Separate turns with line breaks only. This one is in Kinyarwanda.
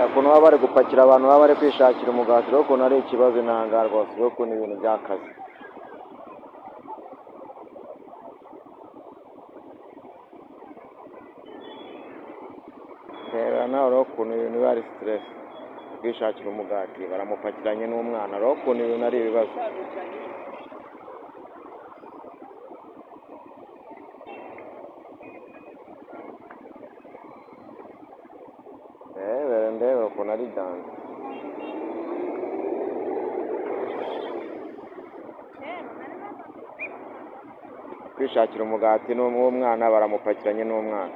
ukuntu baba bari gupakira abantu baba bari kwishakira umugati rero ukuntu ari ikibazo intangara rwose rero ukuntu ibintu byakaze. Reba nawe rero ukuntu ibintu biba ari stress kwishakira umugati baramupakiranye n'umwana rero ukuntu ibintu ari ibibazo. Ndebe ukuntu ari danse. Kwishakira umugati n'umwana baramupakiranye n'umwana.